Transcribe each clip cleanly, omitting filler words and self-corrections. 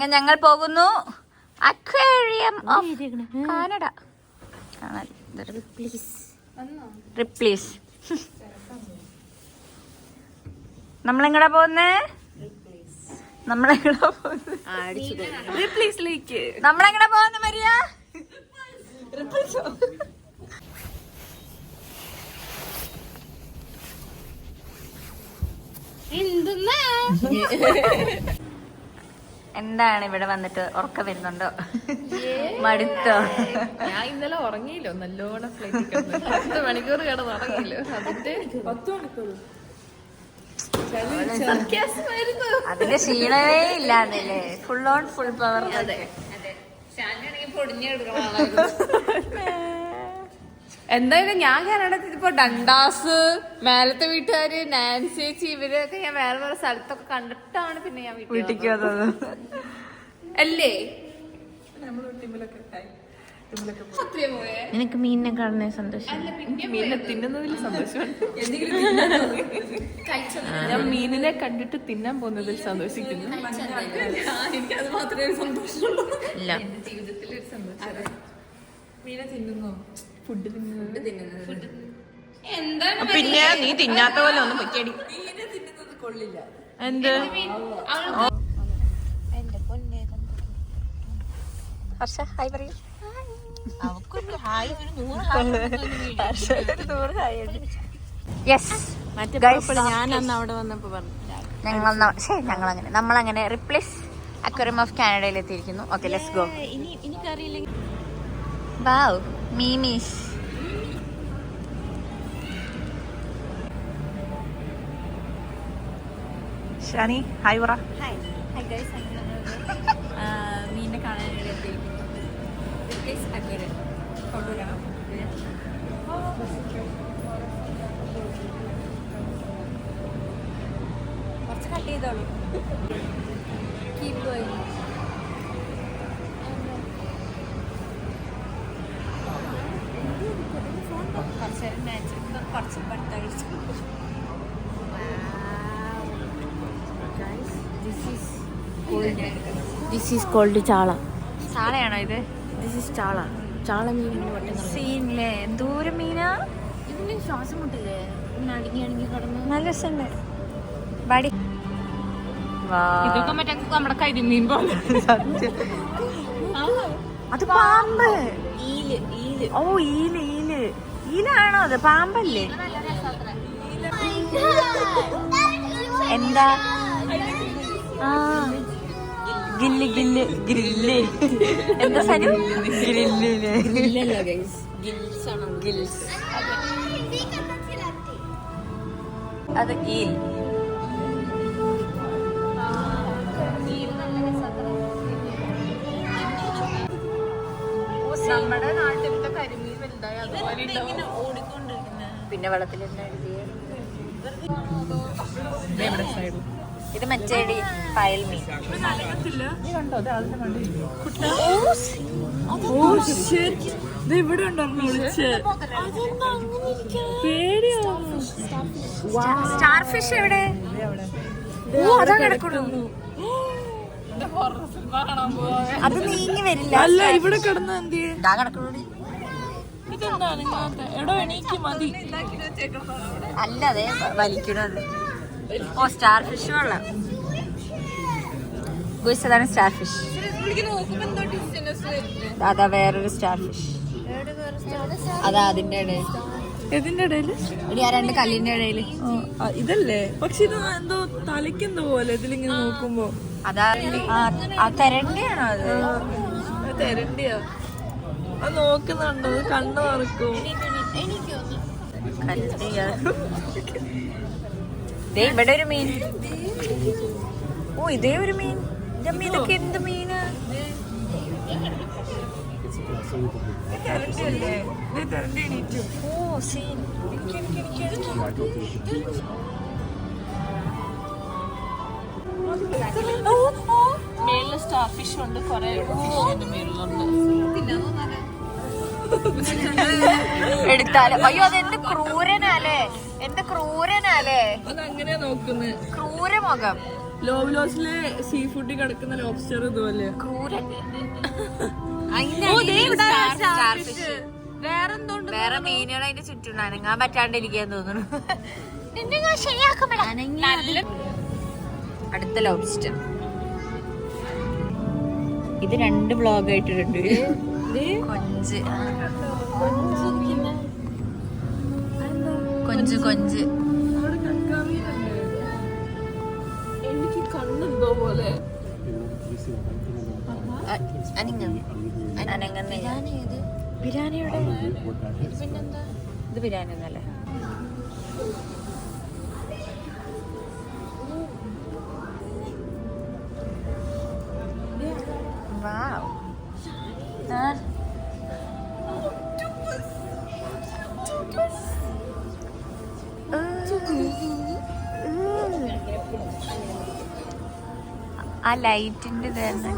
അങ്ങനെ ഞങ്ങൾ പോകുന്നു അക്വേറിയം ഓഫ് കാനഡ. റിപ്ലീസ്. നമ്മളെങ്ങടാ പോകുന്നേ? നമ്മളെങ്ങടാ പോകുന്ന മരിയ? എന്താണ് ഇവിടെ വന്നിട്ട് ഉറക്കം വരുന്നുണ്ടോ? മടുത്തോ? ഞാൻ ഇന്നലെ ഉറങ്ങിയില്ലോ നല്ലോണം. 10 മണിക്കൂർ കിടന്ന് ഉറങ്ങിയില്ലോ. അതിന്റെ 10 മണിക്കൂർ അതിന്റെ ക്ഷീണമേ ഇല്ലാന്നല്ലേ? Full on full power. എന്തായാലും ഞാൻ കാനഡത്തിൽ ഇപ്പൊ ഡണ്ടാസ്, മേലത്തെ വീട്ടുകാര്, നാൻസി ചേച്ചി, ഇവരൊക്കെ ഞാൻ വേറെ വേറെ സ്ഥലത്തൊക്കെ കണ്ടിട്ടാണ് പിന്നെ ഞാൻ വീട്ടിലേക്ക് വന്നത്. അല്ലേ? നിനക്ക് മീനിനെ കാണുന്ന സന്തോഷം? മീനിനെ തിന്നുന്നതിൽ സന്തോഷമാണ്. ഞാൻ മീനിനെ കണ്ടിട്ട് തിന്നാൻ പോകുന്നതിൽ സന്തോഷിക്കുന്നു. എനിക്കത് മാത്രമേ സന്തോഷമുള്ളൂ. ഇല്ല, ജീവിതത്തിൽ ഒരു സന്തോഷം. മീനെ തിന്നുന്നു, ഫുഡ് തിന്നുന്നത്. എന്താണ് പിന്നെ നീ തിന്നാത്ത പോലെ ഒന്നും പറ്റിയടി. മീനെ തിന്നുന്നത് കൊള്ളില്ല. എന്ത് ഹായ് പറയൂ. നമ്മളങ്ങനെ റിപ്ലേസ് അക്വേറിയം ഓഫ് കാനഡയിൽ എത്തിയിരിക്കുന്നു. Okay, let's go. വൗ, മീമീസ്. ഷാനി ഹായ് പറ. മീനിനെ കാണാനായിട്ട് എത്തിയിരിക്കുന്നു. കൊണ്ടുവരണം. കുറച്ച് കട്ട് ചെയ്തോളൂ. Keep going. കുറച്ച് പടുത്തടിച്ചു. This is called ചാള. ചാളയാണോ ഇത്? This is ചാള. ചാള മീനിന്റെ സീനില്ലേ? എന്തോരം മീനാ! ഇതിന് ശ്വാസം മുട്ടില്ലേ? അടങ്ങി കിടന്ന് നല്ല രസമുണ്ട്. ബാടി ഇതൊക്കെ മറ്റേ നമ്മുടെ കരിമീൻ പോലെ. അത് പാമ്പ്. ഈല്. ഓ, ഈലാണോ അത്? പാമ്പല്ലേ? എന്താ? ആ, ഗ്രില്ല്. എന്താ സാധനം? ഗിൽസ്. അത് ഈൽ. നമ്മുടെ നാട്ടിലത്തെ കരിമീൻ വലുതായ പിന്നെ വെള്ളത്തിലുണ്ടായിരുന്നു. ഇത് മച്ചേടി ഫയൽ മീൻ. സ്റ്റാർ ഫിഷ് എവിടെ? അതാ കിടക്കുന്നു. അത് നീങ്ങി വരില്ല. അല്ല, ഇവിടെ കിടന്ന ഇതാ കിടക്കുന്നു. അല്ല, അതെ വലിക്കണത്. ഓ, സ്റ്റാർ ഫിഷ് വെള്ളം. അതാണ് സ്റ്റാർ ഫിഷ്. അതാ വേറൊരു സ്റ്റാർ ഫിഷ്. അതാ അതിന്റെ ഇടയിൽ. ഇതിന്റെ ഇടയില് ആ രണ്ട് കല്ലിന്റെ ഇടയില്. ഇതല്ലേ? പക്ഷെ ഇത് എന്തോ തലയ്ക്കെന്തോ പോലെ ഇതിലിങ്ങനെ നോക്കുമ്പോ. അതാ ആ തെരണ്ടിയാണോ അത്? തെരണ്ടിയാ. അത് നോക്കുന്നുണ്ടോ? കണ്ണു തുറക്കും. ഇവിടെ ഒരു മീൻ. ഓ, ഇതേ ഒരു മീൻ. ഇതൊക്കെ എന്ത് മീനാ? ഓ, സീൻ. മേളില് സ്റ്റാർ ഫിഷ് ഉണ്ട്. കൊറേ ഫിഷിന്റെ മേളിലുണ്ട്. എടുത്താലോ? അയ്യോ, അത് എന്ത് ക്രൂരനാലേ! അതങ്ങനെ നോക്കുന്നത്. ക്രൂരമുഖം. ലോബിലോസിലെ സീ ഫുഡിൽ കിടക്കുന്ന ലോബ്സ്റ്റർ ഇതുപോലെ വേറെ മീനുകൾ അതിന്റെ ചുറ്റും അനങ്ങാൻ പറ്റാണ്ടിരിക്കാൻ തോന്നുന്നു. അടുത്ത ലോബ്സ്റ്റർ ഇത് 2 വ്ലോഗ് ആയിട്ടുണ്ട്. കൊഞ്ച് കൊഞ്ച് കൊഞ്ച് എനിക്ക് കണ്ണെന്തോ പോലെ ബിരിയാണിയുടെ ഇത് ബിരിയാണി ഒന്നല്ലേ? വാവ്. ആ ലൈറ്റിന്റെ തന്നെ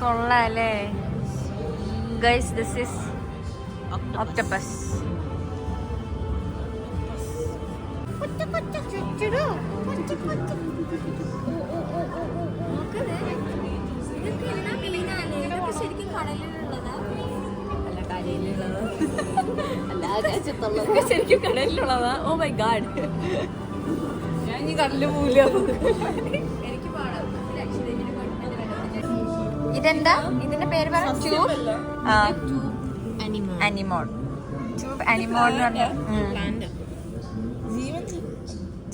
കൊള്ളാല്ലേ ഗൈസ്. This is octopus. ശരിക്കും കടലിലുള്ളതാ? ഓ മൈ ഗാഡ്, ഞാൻ ഇനി കടലിൽ പോവില്ല. ഇതെന്താ ഇതിന്റെ പേര് പറ? അനിമോൾ. ട്യൂബ് അനിമോൾ എന്ന് പറഞ്ഞ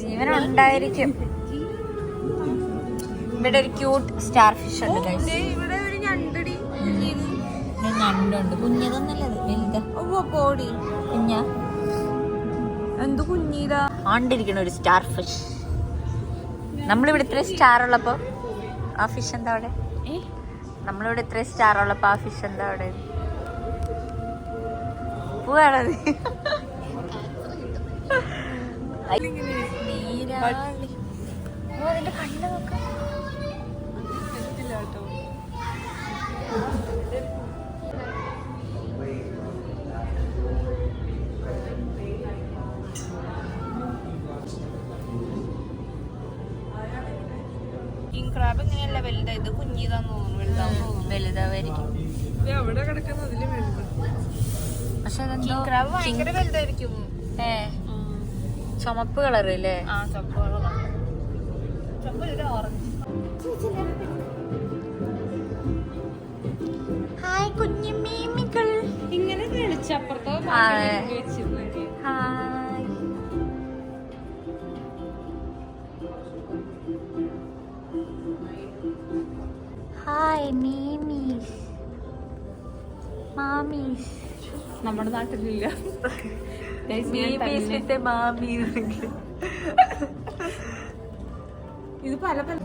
ജീവനുണ്ടായിരിക്കും. ഇവിടെ ഒരു ക്യൂട്ട് സ്റ്റാർ ഫിഷ് ഉണ്ട്. ഇവിടെ ഒരു ഞണ്ടടി ഞണ്ടുണ്ട്. കുഞ്ഞതൊന്നല്ലത്, വലുതാ. പോടി കുഞ്ഞ എന്ത് കുഞ്ഞീതാ ആണ്ടിരിക്കണ ഒരു സ്റ്റാർ ഫിഷ്. നമ്മളിവിടെ ഇത്ര സ്റ്റാർ ഉള്ളപ്പോ ആ ഫിഷ് എന്താ അവിടെ? നമ്മളിവിടെ ഇത്ര സ്റ്റാർ ഉള്ളപ്പോ ആ ഫിഷ് എന്താ അവിടെ? പോവാണത്. അതിന്റെ കണ്ണ് നോക്ക. കിങ് ക്രാബ് ഇങ്ങനെയല്ല വലുതാ, ഇത് കുഞ്ഞിതാന്ന് തോന്നുന്നു. വലുതാവായിരിക്കും. എവിടെ കിടക്കുന്ന അതില് വലുത്. പക്ഷെ കിങ് ക്രാബ് ഭയങ്കര വലുതായിരിക്കും. ചുമപ്പ് കളറ് അല്ലേ? ഹായ് കുഞ്ഞു മീമികൾ. ഇങ്ങനെ വെളിച്ചപ്പുറത്തോ ഹായ്. ഹായ് മീമീസ് മാമീസ്. നമ്മുടെ നാട്ടിലില്ല. ഇത് പല പല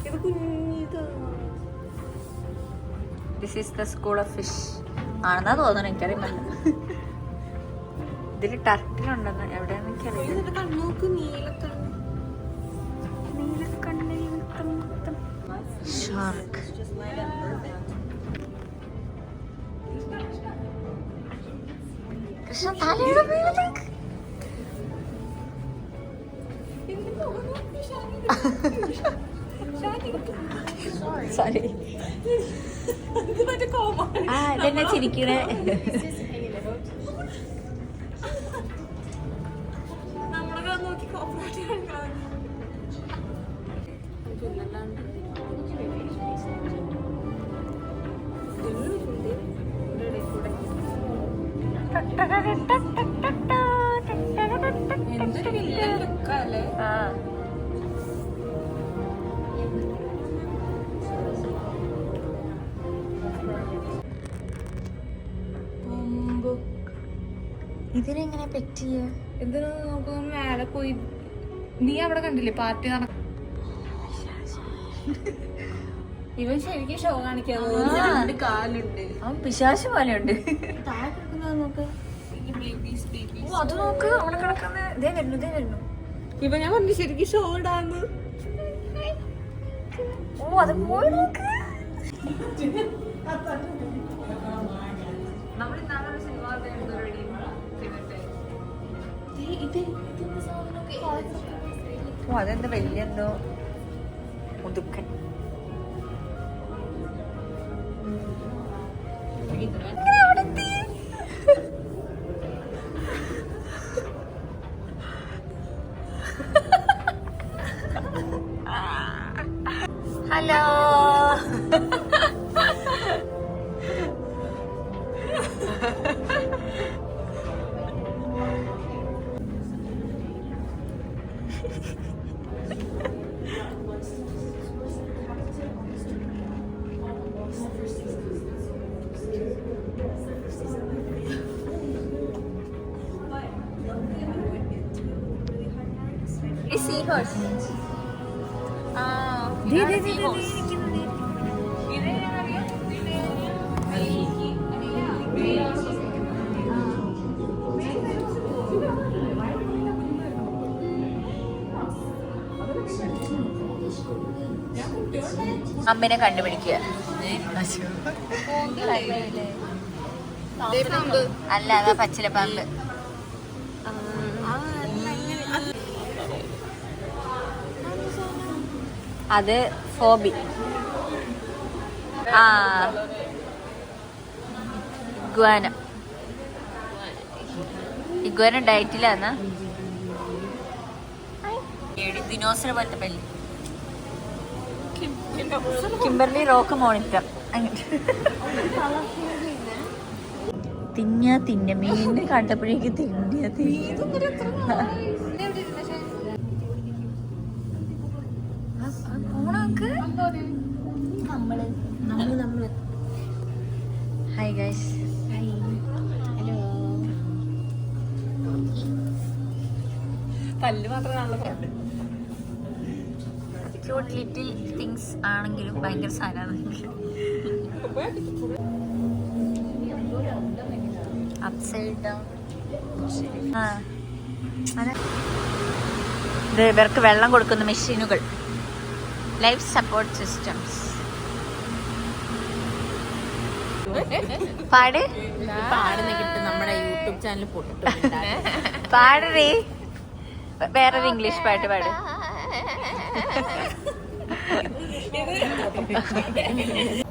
ഇത് കുഞ്ഞിതാ. This is the school of fish ആണെന്നാ തോന്നണം, എനിക്കറിയില്ല. ഇതില് ടർട്ടിലുണ്ടെന്ന് എവിടെയാന്ന് എനിക്കറിയില്ല. കണ്ണോക്ക് നീലക്കണ്ണ്. ഷാർക്ക്. കൃഷ്ണ തലയുടെ മേലേക്ക്. സോറി. ആ ഇതെന്നെ ചിരിക്കണേ. ഇതിനെങ്ങനെ പറ്റിയ? എന്തിനാ നമുക്ക് മേലെ പോയി? നീ അവിടെ കണ്ടില്ലേ പാർട്ടി നടക്കും? ഇവൻ ശരിക്കും ഷോ കാണിക്കാതെ കാലുണ്ട്. അവൻ പിശാശ് പോലെയുണ്ട്. താഴെ കിടക്കുന്നത് നോക്ക്. ഓ, അത് നോക്ക് അവിടെ കിടക്കുന്ന. ഇതേ വരുന്നു. ഇപ്പൊ ഞാൻ പറഞ്ഞു ശരിക്കും ഷോ ഇടാന്ന്. ഓ, അത് പോയി നോക്ക്. ഓ, അതെന്താ വലിയ എന്തോ മുതുക്കൻ. ഹലോ. Seahorse. അമ്മനെ കണ്ടുപിടിക്കുക. അല്ല, അതാ പച്ചിലപ്പാമ്പ്. അത് ഫോബി. ഇഗ്വാന ഡയറ്റിലാന്ന. ദിനോസർ പോലത്തെ പല്ലി. Kimberley rock monitor. തിന്ന മീനിനെ കണ്ടപ്പോഴേക്ക് ഹായ് ഗൈസ്. ഹലോ. പല്ല് മാത്രമേ ക്യൂട്ട് ലിറ്റിൽ തിങ്സ് ആണെങ്കിലും ഭയങ്കര സാധനമാണ്. Upside down. ഇത് ഇവർക്ക് വെള്ളം കൊടുക്കുന്ന മെഷീനുകൾ. Life support systems. പാടുന്ന കിട്ടും നമ്മുടെ യൂട്യൂബ് ചാനൽ പൊട്ടിട്ടുണ്ട്. പാടേ. വേറൊരു ഇംഗ്ലീഷ് പാട്ട് പാട്.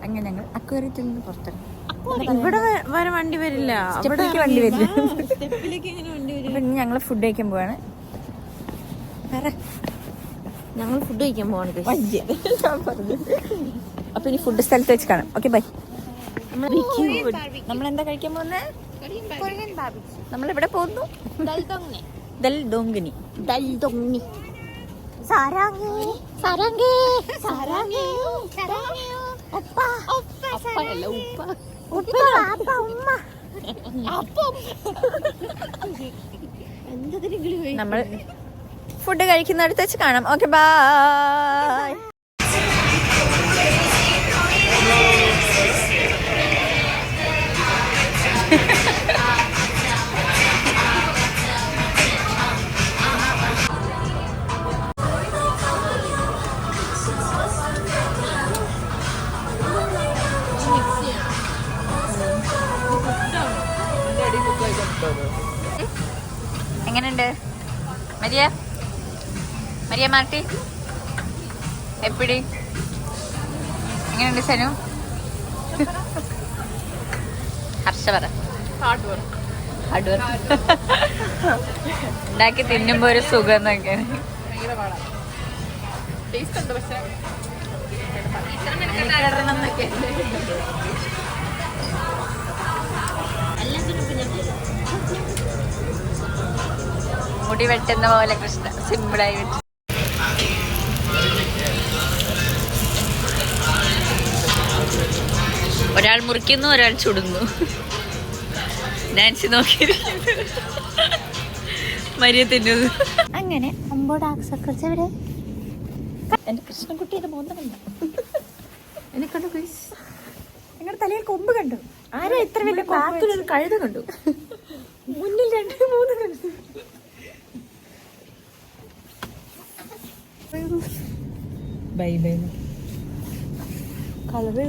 അങ്ങനെ ഞങ്ങൾ അക്വേറിയത്തിൽ നിന്ന് പുറത്തിറങ്ങി. ഇവിടെ വരെ വണ്ടി വരില്ല. സ്റ്റെപ്പിലേക്ക് വണ്ടി വരില്ല. സ്റ്റെപ്പിലേക്ക് എങ്ങനെ വണ്ടി വരും? അപ്പൊ ഇനി ഞങ്ങൾ ഫുഡ് കഴിക്കാൻ പോവാണ്. ഞങ്ങൾ ഫുഡ് കഴിക്കാൻ പോവാണ്. അപ്പൊ ഇനി ഫുഡ് സ്ഥലത്ത് വെച്ച് കാണാം. Okay, bye. നമ്മളെന്താ കഴിക്കാൻ പോകുന്നത്? നമ്മളിവിടെ പോകുന്നു. ദൽദോങ്നി. നമ്മൾ ഫുഡ് കഴിക്കുന്നിടത്ത് വെച്ച് കാണാം. Okay, bye. എങ്ങനെയുണ്ട് മരിയ മാർട്ടി? എപ്പിടി? എങ്ങനെയുണ്ട് സനു? ഹർഷവറ ഹാർഡ് വർക്ക് ഉണ്ടാക്കി തിന്നുമ്പോ ഒരു സുഖം എന്നൊക്കെയാണ്. മുടി വെട്ടുന്ന പോലെ കൃഷ്ണ സിമ്പിളായി വെച്ചു. ഒരാൾ മുറിക്കുന്നു, ഒരാൾ ചുടുന്നു. നാൻസി നോക്കിയിരിക്കുന്നു, മരിയ തിന്നുന്നു. അങ്ങനെ എന്റെ കൃഷ്ണൻകുട്ടിയുടെ മോന്തമുണ്ട്. എന്നെ കണ്ടു പ്ലീസ്. നിങ്ങളുടെ തലയിൽ കൊമ്പ് കണ്ടു. ആരാ ഇത്ര വലിയ ബാക്കിലൊരു കഴുത കണ്ടു, മുന്നിൽ 2-3 കണ്ടു. Bye bye. കളറ്